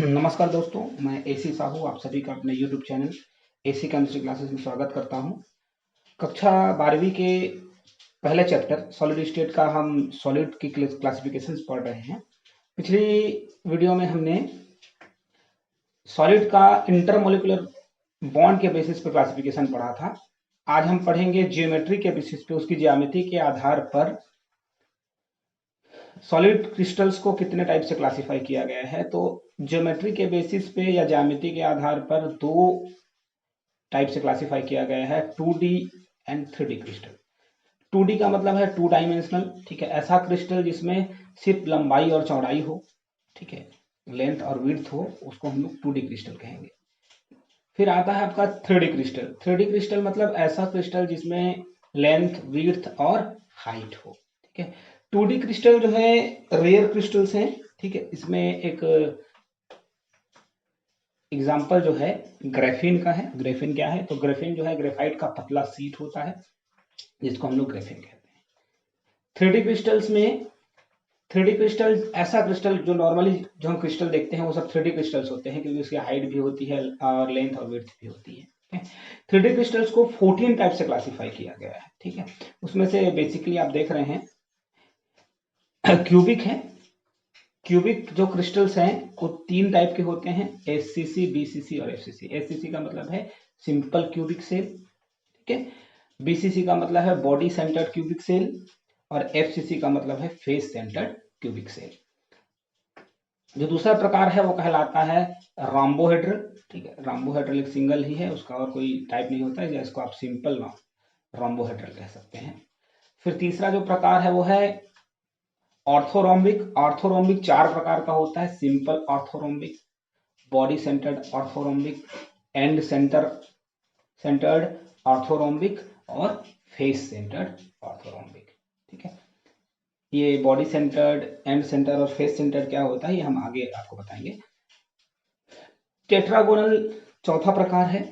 नमस्कार दोस्तों, मैं एसी साहू आप सभी का अपने YouTube channel AC chemistry classes में स्वागत करता हूं। कक्षा 12वीं के पहले चैप्टर सॉलिड स्टेट का हम सॉलिड की क्लासिफिकेशंस पढ़ रहे हैं। पिछली वीडियो में हमने सॉलिड का इंटरमोलिकुलर बॉन्ड के बेसिस पर क्लासिफिकेशन पढ़ा था। आज हम पढ़ेंगे जियोमेट्री के बेसिस पे, उसकी ज्यामिति के आधार पर सॉलिड क्रिस्टल्स को कितने टाइप से क्लासिफाई किया गया है। तो ज्योमेट्री के बेसिस पे या ज्यामिति के आधार पर दो टाइप से क्लासिफाई किया गया है, 2D and 3D crystal. 2D का मतलब है टू डायमेंशनल, ठीक है, ऐसा क्रिस्टल जिसमें सिर्फ लंबाई और चौड़ाई हो, ठीक है, लेंथ और विड्थ हो, उसको हम लोग 2D क्रिस्टल कहेंगे। फिर आता है आपका 3D क्रिस्टल। 3D क्रिस्टल मतलब ऐसा क्रिस्टल जिसमें लेंथ, विड्थ और हाइट हो, ठीक है। 2D क्रिस्टल जो है रेयर क्रिस्टल्स हैं, ठीक है। इसमें एक एग्जाम्पल जो है ग्रेफिन का है। ग्रेफिन क्या है? तो ग्रेफिन जो है ग्रेफाइट का पतला शीट होता है जिसको हम लोग ग्रेफिन कहते हैं। 3D क्रिस्टल्स में 3D क्रिस्टल ऐसा क्रिस्टल जो नॉर्मली जो हम क्रिस्टल देखते हैं वो सब 3D क्रिस्टल्स होते हैं, क्योंकि उसकी हाइट भी होती है और लेंथ और विड्थ भी होती है। 3D क्रिस्टल्स को 14 टाइप से क्लासिफाई किया गया है, ठीक है। उसमें से बेसिकली आप देख रहे हैं क्यूबिक है। क्यूबिक जो क्रिस्टल्स हैं वो 3 टाइप के होते हैं, एससीसी, बीसीसी और एफसीसी। एससीसी का मतलब है सिंपल क्यूबिक सेल, ठीक है। बीसीसी का मतलब है बॉडी सेंटर्ड क्यूबिक सेल और एफसीसी का मतलब है फेस सेंटर्ड क्यूबिक सेल। जो दूसरा प्रकार है वो कहलाता है राम्बोहेड्रल, ठीक है। राम्बोहेड्रल एक सिंगल ही है, उसका और कोई टाइप नहीं होता है, इसको आप सिंपल राम्बोहेड्रल कह सकते हैं। फिर तीसरा जो प्रकार है वो है ऑर्थोरोम्बिक। ऑर्थोरोम्बिक 4 प्रकार का होता है, simple orthorhombic, body centred orthorhombic, and centred orthorhombic और फेस सेंटर्ड ऑर्थोरोम्बिक, ठीक है। ये बॉडी सेंटर्ड, एंड सेंटर और फेस सेंटर्ड क्या होता है ये हम आगे आपको बताएंगे। टेट्रागोनल चौथा प्रकार है,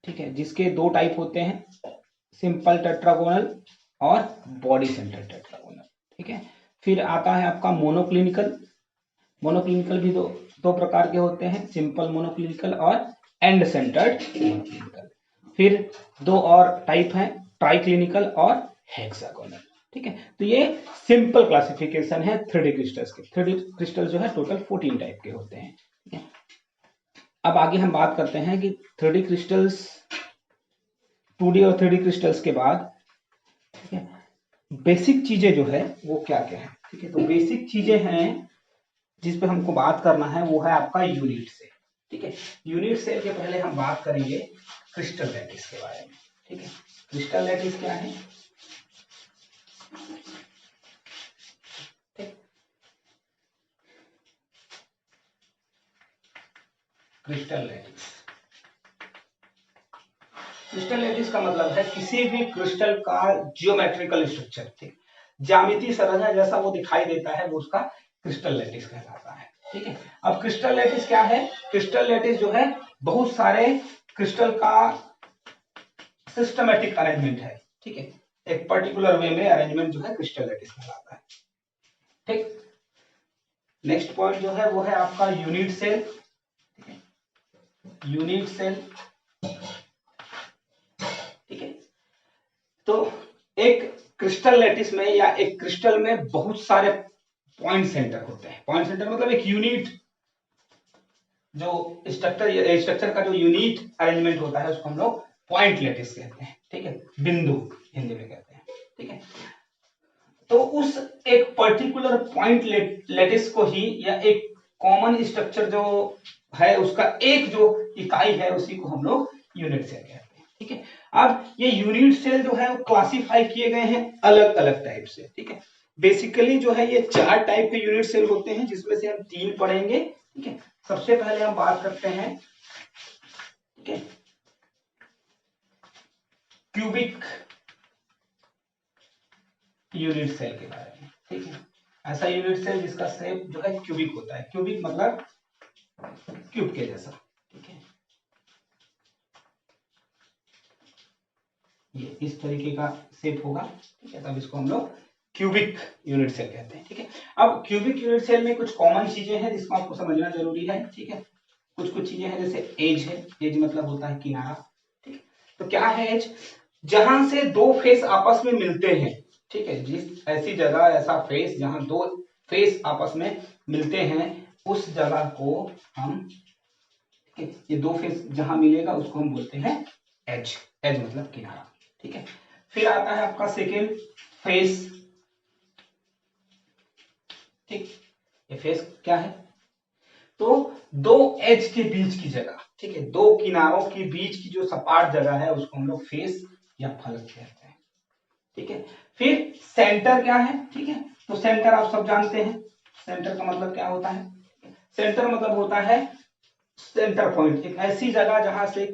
ठीक है, जिसके 2 टाइप होते हैं, सिंपल टेट्रागोनल और बॉडी सेंटर्ड टेट्रागोनल, ठीक है। फिर आता है आपका मोनोक्लिनिकल। मोनोक्लिनिकल भी दो प्रकार के होते हैं, सिंपल मोनोक्लिनिकल और एंड सेंटर्ड मोनोक्लिनिकल। फिर 2 और टाइप हैं, ट्राइक्लिनिकल और हेक्सागोनल, ठीक है। तो ये सिंपल क्लासिफिकेशन है 3D क्रिस्टल्स के। 3D क्रिस्टल जो है टोटल 14 टाइप के होते हैं, ठीक है। अब आगे हम बात करते हैं कि 3D क्रिस्टल्स, 2D और 3D क्रिस्टल्स के बाद, ठीक है, बेसिक चीजें जो है वो क्या क्या है, ठीक है। तो बेसिक चीजें हैं जिस पे हमको बात करना है वो है आपका यूनिट सेल, ठीक है। यूनिट सेल के पहले हम बात करेंगे क्रिस्टल लैटिस के बारे में, ठीक है। क्रिस्टल लैटिस क्या है? क्रिस्टल लैटिस, क्रिस्टल लैटिस का मतलब है किसी भी क्रिस्टल का जियोमेट्रिकल स्ट्रक्चर, ठीक, ज्यामितीय संरचना जैसा वो दिखाई देता है वो उसका क्रिस्टल लैटिस कहलाता है, ठीक है। अब क्रिस्टल लैटिस क्या है? क्रिस्टल लैटिस जो है बहुत सारे क्रिस्टल का सिस्टमैटिक अरेंजमेंट है, ठीक है। एक पर्टिकुलर वे में अरेंजमेंट जो है क्रिस्टल लैटिस कहलाता है, ठीक। नेक्स्ट पॉइंट जो है वो है आपका यूनिट सेल, ठीक है, यूनिट सेल, ठीक है। तो एक क्रिस्टल लैटिस में या एक क्रिस्टल में बहुत सारे पॉइंट सेंटर होते हैं। पॉइंट सेंटर मतलब एक यूनिट जो स्ट्रक्चर का जो यूनिट अरेंजमेंट होता है उसको हम लोग पॉइंट लैटिस कहते हैं, ठीक है, बिंदु हिंदी में कहते हैं, ठीक है। तो उस एक पर्टिकुलर पॉइंट लैटिस को ही या एक कॉमन स्ट्रक्चर जो है उसका एक जो इकाई है उसी को हम लोग यूनिट सेल कहते हैं, ठीक है। अब ये यूनिट सेल जो है वो क्लासिफाई किए गए हैं अलग अलग टाइप से, ठीक है। बेसिकली जो है ये 4 टाइप के यूनिट सेल होते हैं जिसमें से हम 3 पढ़ेंगे, ठीक है। सबसे पहले हम बात करते हैं, ठीक है, क्यूबिक यूनिट सेल के बारे में, ठीक है। ऐसा यूनिट सेल जिसका शेप जो है क्यूबिक होता है। क्यूबिक मतलब क्यूब के जैसा, ठीक है, ये इस तरीके का शेप होगा, ठीक है, तब इसको हम लोग क्यूबिक यूनिट सेल कहते हैं, ठीक है। अब क्यूबिक यूनिट सेल में कुछ कॉमन चीजें हैं जिसको आपको समझना जरूरी है, ठीक है। कुछ कुछ चीजें हैं, जैसे एज है, एज मतलब होता है किनारा, ठीक है। तो क्या है एज? जहां से दो फेस आपस में मिलते हैं, ठीक है, जिस ऐसी जगह, ऐसा फेस जहां दो फेस आपस में मिलते हैं, उस जगह को हम, ठीक है, ये दो फेस जहां मिलेगा उसको हम बोलते हैं एज। एज मतलब किनारा, ठीक है। फिर आता है आपका सेकेंड फेस, ठीक। ये फेस क्या है? तो दो एज के बीच की जगह, ठीक है, दो किनारों के बीच की जो सपाट जगह है उसको हम लोग फेस या फलक कहते हैं, ठीक है। फिर सेंटर क्या है? ठीक है, तो सेंटर आप सब जानते हैं, सेंटर का मतलब क्या होता है? सेंटर मतलब होता है सेंटर पॉइंट, एक ऐसी जगह जहां से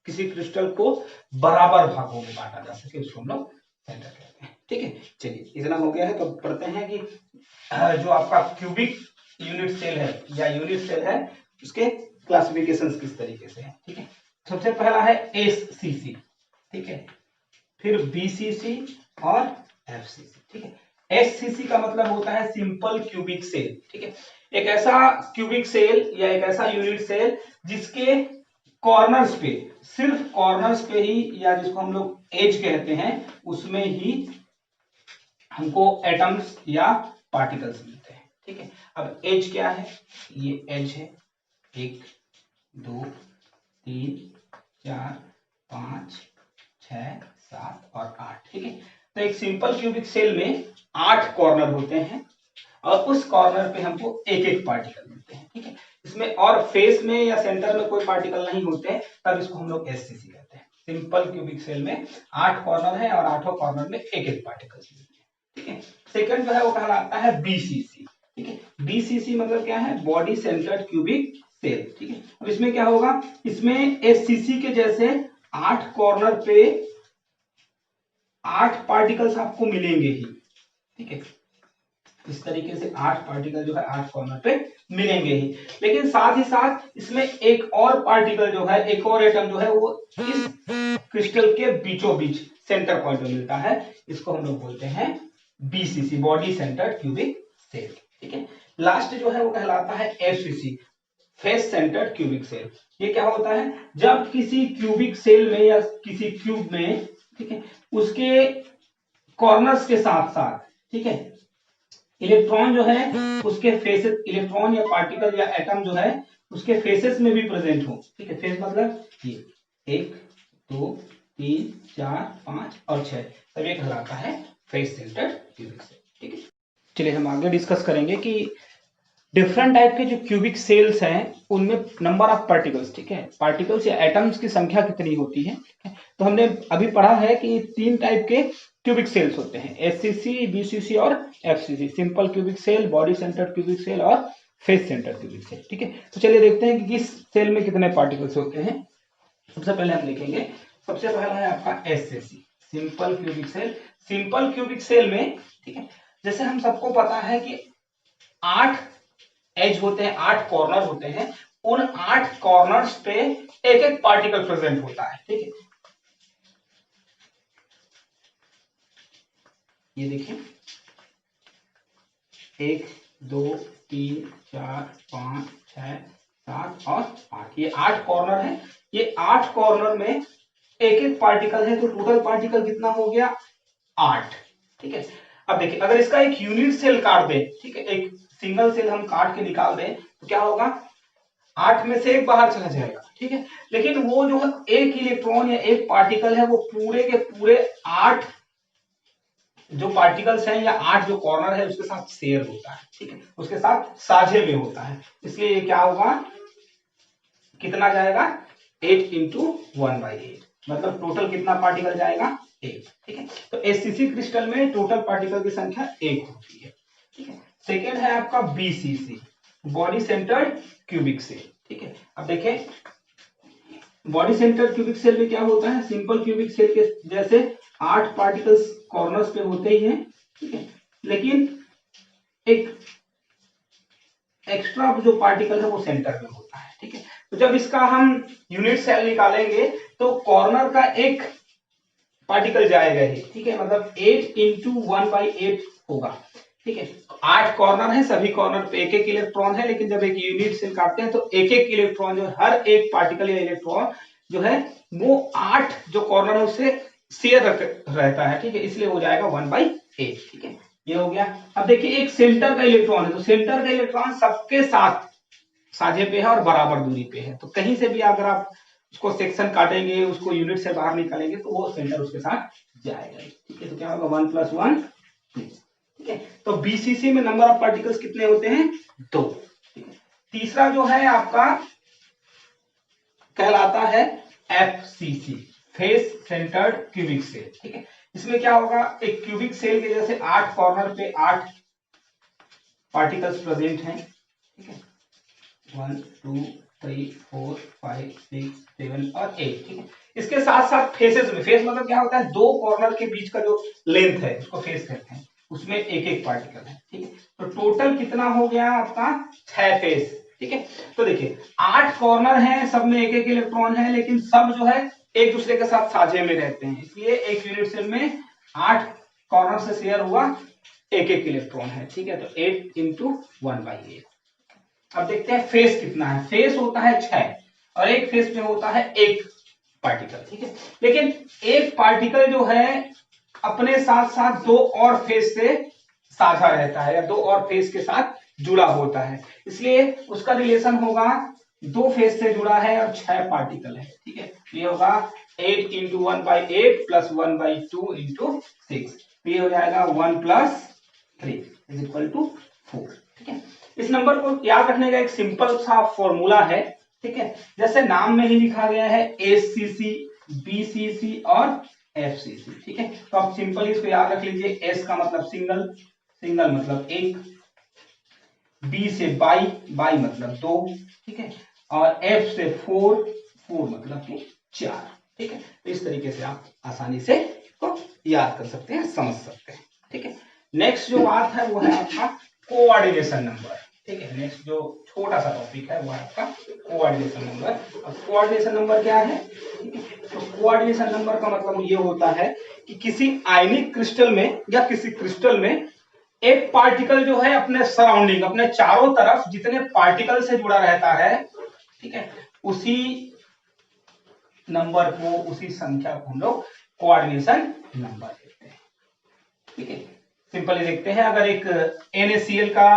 किसी क्रिस्टल को बराबर भागों में बांटा जा सके, उसको हम लोग सेंटर कहते हैं, ठीक है। चलिए इतना हो गया है, तो पढ़ते हैं कि जो आपका क्यूबिक यूनिट सेल है या यूनिट सेल है, उसके क्लासिफिकेशंस किस तरीके से है, ठीक है। सबसे पहला है एससीसी, ठीक है, फिर बीसीसी और एफसीसी, ठीक है। एससीसी का मतलब होता है सिंपल क्यूबिक सेल, ठीक है, एक ऐसा क्यूबिक सेल या एक ऐसा यूनिट सेल जिसके कॉर्नर्स पे, सिर्फ कॉर्नर्स पे ही, या जिसको हम लोग एज कहते हैं, उसमें ही हमको एटम्स या पार्टिकल्स मिलते हैं, ठीक है। अब एज क्या है? ये एज है 1 2 3 4 5 6 7 और 8, ठीक है। तो एक सिंपल क्यूबिक सेल में 8 कॉर्नर होते हैं और उस कॉर्नर पे हमको एक एक पार्टिकल मिलते हैं, ठीक है। इसमें और फेस में या सेंटर में कोई पार्टिकल नहीं होते, तब इसको हम लोग एससीसी कहते हैं। सिंपल क्यूबिक सेल में 8 कॉर्नर है और 8 कॉर्नर में एक एक पार्टिकल मिलते हैं, ठीक है। सेकंड जो है वो कहलाता है बीसीसी, ठीक है। बीसीसी मतलब क्या है? बॉडी सेंटर्ड क्यूबिक सेल, ठीक है। अब इसमें क्या होगा? इसमें एससीसी के जैसे 8 कॉर्नर पे 8 पार्टिकल्स आपको मिलेंगे ही, ठीक है। इस तरीके से 8 पार्टिकल जो है 8 कॉर्नर पे मिलेंगे ही, लेकिन साथ ही साथ इसमें एक और पार्टिकल जो है, एक और एटम जो है वो इस क्रिस्टल के बीचों बीच सेंटर पॉइंट में मिलता है, इसको हम लोग बोलते हैं BCC, body centred cubic cell, ठीक है। लास्ट जो है वो कहलाता है FCC, face centred cubic cell. ये क्या होता है? जब किसी क्यूबिक सेल में या किसी क्यूब में, ठीक है, उसके कॉर्नर्स के साथ साथ, ठीक है, इलेक्ट्रॉन जो है उसके फेसेस, इलेक्ट्रॉन या पार्टिकल या एटम जो है उसके फेसेस में भी प्रेजेंट हो, ठीक है। फेस मतलब ये 1 2 3 4 5 और 6, तब ये कहलाता है फेस सेंटर्ड क्यूबिक सेल, ठीक है। चलिए हम आगे डिस्कस करेंगे कि डिफरेंट टाइप के जो क्यूबिक सेल्स हैं उनमें नंबर ऑफ पार्टिकल्स, ठीक है, पार्टिकल्स या एटम्स की संख्या कितनी होती है, ठीक है? तो हमने अभी पढ़ा है कि 3 टाइप के क्यूबिक सेल्स होते हैं, एससीसी, बीसीसी और FCC, simple cubic cell, body centred cubic cell और फेस सेंटर्ड क्यूबिक सेल, ठीक है। तो चलिए देखते हैं कि किस सेल में कितने पार्टिकल्स होते हैं। सबसे पहले हम लिखेंगे, सबसे पहला है आपका SCC, simple cubic cell. Simple cubic cell में, ठीक है, जैसे हम सबको पता है कि 8 एज होते हैं, 8 कॉर्नर होते हैं, उन 8 कॉर्नर्स पे एक एक पार्टिकल प्रेजेंट होता है, ठीक है। ये देखिए 1 2 3 4 5 6 7 और 8, ये 8 कॉर्नर है। ये 8 कॉर्नर में एक एक पार्टिकल है, तो टोटल पार्टिकल कितना हो गया? 8, ठीक है। अब देखिए अगर इसका एक यूनिट सेल काट दे, ठीक है, एक सिंगल सेल हम काट के निकाल दें, तो क्या होगा? 8 में से एक बाहर चला जाएगा, ठीक है। लेकिन वो जो एक इलेक्ट्रॉन या एक पार्टिकल है वो पूरे के पूरे 8 जो पार्टिकल्स हैं या 8 जो कॉर्नर है उसके साथ शेयर होता है, ठीक है, उसके साथ साझे में होता है। इसलिए ये क्या होगा? कितना जाएगा? 8 इंटू 1/8, मतलब टोटल कितना पार्टिकल जाएगा? 8, ठीक है। तो एससीसी क्रिस्टल में टोटल पार्टिकल की संख्या 1 होती है, ठीक है। सेकेंड है आपका BCC, body centred cubic cell, ठीक है। अब देखें बॉडी सेंटर्ड क्यूबिक सेल में क्या होता है? सिंपल क्यूबिक सेल के जैसे 8 पार्टिकल्स कॉर्नर्स पे होते ही हैं, ठीक है, लेकिन एक एक्स्ट्रा जो पार्टिकल है वो सेंटर में होता है, ठीक है। तो जब इसका हम यूनिट सेल निकालेंगे तो कॉर्नर का एक पार्टिकल जाएगा ही, ठीक है, मतलब 8 इंटू 1/8 होगा। ठीक है। 8 कॉर्नर है, सभी कॉर्नर पे एक एक इलेक्ट्रॉन है, लेकिन जब एक यूनिट सेल काटते हैं तो एक एक इलेक्ट्रॉन जो हर एक पार्टिकल या इलेक्ट्रॉन जो है वो 8 जो कॉर्नर है उससे शेयर रहता है, ठीक है, इसलिए हो जाएगा 1/8, ठीक है, ये हो गया। अब देखिए एक सेंटर का इलेक्ट्रॉन है, तो सेंटर का इलेक्ट्रॉन सबके साथ साझे पे है और बराबर दूरी पे है, तो कहीं से भी अगर आप उसको सेक्शन काटेंगे, उसको यूनिट से बाहर निकालेंगे तो वो सेंटर उसके साथ जाएगा, ठीक है। तो क्या होगा 1 + 1, ठीक है। तो बीसीसी में नंबर ऑफ पार्टिकल्स कितने होते हैं? 2। तीसरा जो है आपका कहलाता है FCC, face centred cubic cell, ठीक है। इसमें क्या होगा, एक क्यूबिक सेल के जैसे 8 कॉर्नर पे 8 पार्टिकल्स प्रेजेंट हैं, ठीक है, 1 2 3 4 5 6 7 और 8, ठीक है। इसके साथ साथ फेसेस में, फेस मतलब क्या होता है, दो कॉर्नर के बीच का जो लेंथ है उसको फेस कहते हैं, उसमें एक एक पार्टिकल है, ठीक है। तो टोटल कितना हो गया आपका 6 फेस, ठीक है। तो देखिए 8 कॉर्नर हैं, सब में एक एक इलेक्ट्रॉन है, लेकिन सब जो है एक दूसरे के साथ साझे में रहते हैं, इसलिए एक यूनिट सेल में 8 कॉर्नर से शेयर हुआ एक एक इलेक्ट्रॉन है, ठीक है। तो 8 × 1/8। अब देखते हैं फेस कितना है। फेस होता है 6 और एक फेस में होता है एक पार्टिकल, ठीक है। लेकिन एक पार्टिकल जो है अपने साथ साथ 2 और फेस से साझा रहता है या 2 और फेस के साथ जुड़ा होता है, इसलिए उसका रिलेशन होगा 2 फेस से जुड़ा है और 6 पार्टिकल है, ठीक है। ये होगा 8 × 1/8 + 1/2 × 6, ये हो जाएगा 1 + 3 = 4, ठीक है। इस नंबर को याद रखने का एक सिंपल सा फॉर्मूला है, ठीक है। जैसे नाम में ही लिखा गया है एससीसी, बीसीसी और एफसीसी, ठीक है। तो आप सिंपल इसको याद रख लीजिए। एस का मतलब सिंगल, सिंगल मतलब एक, बी से बाई, बाई मतलब 2, ठीक है, और एफ से 4, 4 मतलब कि 4, ठीक है। तो इस तरीके से आप आसानी से इसको याद कर सकते हैं, समझ सकते हैं, ठीक है। नेक्स्ट जो बात है वो है आपका कोऑर्डिनेशन नंबर, ठीक है। नेक्स्ट जो छोटा सा टॉपिक है वो है आपका कोऑर्डिनेशन नंबर। अब कोऑर्डिनेशन नंबर क्या है, ठीक है। तो कोऑर्डिनेशन नंबर का मतलब ये होता है कि किसी आयनिक क्रिस्टल में या किसी क्रिस्टल में एक पार्टिकल जो है अपने सराउंडिंग, अपने चारों तरफ जितने पार्टिकल से जुड़ा रहता है, ठीक है, उसी नंबर को, उसी संख्या को हम लोग कोऑर्डिनेशन नंबर कहते हैं, ठीक है। सिंपली देखते हैं, अगर एक NaCl का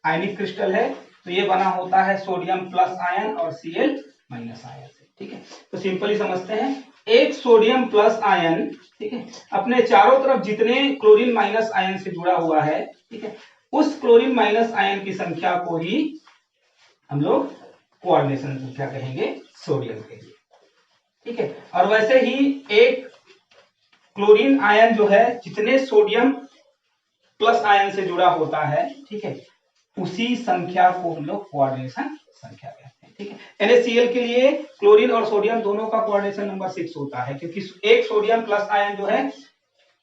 आयनिक क्रिस्टल है तो ये बना होता है सोडियम प्लस आयन और Cl माइनस आयन से, ठीक है। तो सिंपली समझते हैं, एक सोडियम प्लस आयन, ठीक है, अपने चारों तरफ जितने क्लोरीन माइनस आयन से जुड़ा हुआ है, ठीक है, उस क्लोरीन माइनस आयन की संख्या को ही हम लोग कोऑर्डिनेशन संख्या कहेंगे सोडियम के लिए, ठीक है। और वैसे ही एक क्लोरीन आयन जो है जितने सोडियम प्लस आयन से जुड़ा होता है, ठीक है, उसी संख्या को हम लोग कोऑर्डिनेशन संख्या कहते हैं, ठीक है। NaCl के लिए क्लोरीन और सोडियम दोनों का कोऑर्डिनेशन नंबर 6 होता है, क्योंकि एक सोडियम प्लस आयन जो है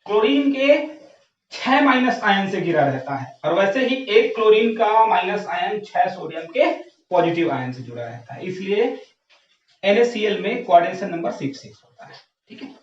क्लोरीन के 6 माइनस आयन से घिरा रहता है, और वैसे ही एक क्लोरीन का माइनस आयन 6 सोडियम के पॉजिटिव आयन से जुड़ा रहता है, इसलिए NaCl में कोऑर्डिनेशन नंबर 6 होता है, ठीक है।